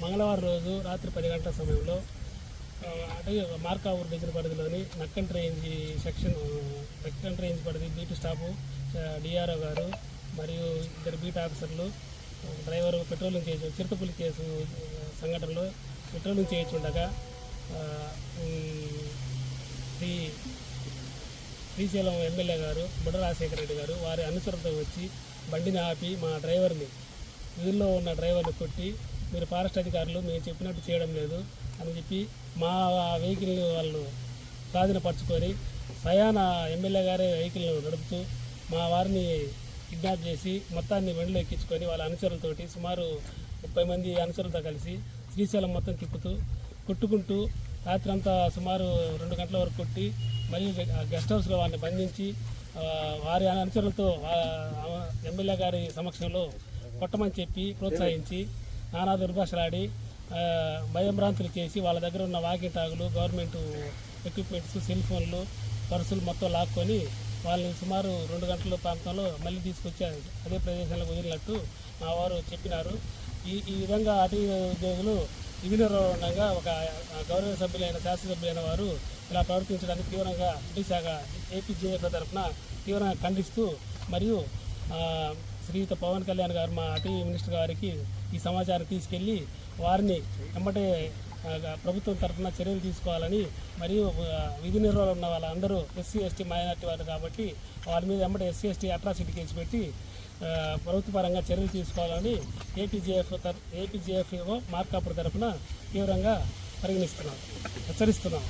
మంగళవారం రోజు రాత్రి 10 గంటల సమయంలో అంటే మార్కాపూర్ డివిజన్ పరిధిలోని నక్కన్ రేంజ్ పరిధి బీటు స్టాఫ్ డిఆర్ఓ గారు మరియు ఇద్దరు బీట్ ఆఫీసర్లు డ్రైవర్ పెట్రోలింగ్ చేసి చిరుతపులి కేసు సంఘటనలో పెట్రోలింగ్ చేయించుండగా శ్రీశైలం ఎమ్మెల్యే గారు బుడ్డ రాజశేఖర రెడ్డి గారు వారి అనుచరులతో వచ్చి బండిని ఆపి మా డ్రైవర్ని వీధిలో ఉన్న డ్రైవర్ని కొట్టి మీరు ఫారెస్ట్ అధికారులు మేము చెప్పినట్టు చేయడం లేదు అని చెప్పి మా వెహికల్ని వాళ్ళు స్వాధీనపరచుకొని స్వయాన ఎమ్మెల్యే గారే వెహికల్ను నడుపుతూ మా వారిని కిడ్నాప్ చేసి మొత్తాన్ని బండిలో ఎక్కించుకొని వాళ్ళ అనుచరులతోటి సుమారు 30 మంది అనుచరులతో కలిసి శ్రీశైలం మొత్తం తిప్పుతూ కొట్టుకుంటూ రాత్రంతా సుమారు 2 గంటల వరకు కొట్టి మరియు గెస్ట్ హౌస్లో వారిని బంధించి వారి అనుచరులతో ఎమ్మెల్యే గారి సమక్షంలో కొట్టమని చెప్పి ప్రోత్సహించి నానా దుర్భాషలాడి భయభ్రాంతులు చేసి వాళ్ళ దగ్గర ఉన్న వాకీ టాగులు గవర్నమెంట్ ఎక్విప్మెంట్స్ సెల్ ఫోన్లు పర్సులు మొత్తం లాక్కొని వాళ్ళని సుమారు 2 గంటల ప్రాంతంలో మళ్ళీ తీసుకొచ్చి అదే ప్రదేశంలో వదిలినట్టు మా వారు చెప్పినారు. ఈ విధంగా అటవీ ఉద్యోగులు విధి నిర్వహణగా ఒక గౌరవ సభ్యులైన శాసనసభ్యులైన వారు ఇలా ప్రవర్తించడానికి తీవ్రంగా అటవీ శాఖ ఏపీజేఎఫ్ తరఫున తీవ్రంగా ఖండిస్తూ మరియు శ్రీయుత పవన్ కళ్యాణ్ గారు మా అటవీ మినిస్టర్ గారికి ఈ సమాచారం తీసుకెళ్ళి వారిని వెంబటే ప్రభుత్వం తరఫున చర్యలు తీసుకోవాలని మరియు విధి నిర్వహణ ఉన్న వాళ్ళందరూ ఎస్సీ ఎస్టీ మైనార్టీ వారు కాబట్టి వారి మీద వెంబడే ఎస్సీ ఎస్టీ అట్రాసిటీ కేసు పెట్టి ప్రభుత్వ పరంగా చర్యలు తీసుకోవాలని ఏపీజేఎఫ్ మార్కాపూర్ తరఫున తీవ్రంగా హెచ్చరిస్తున్నాం.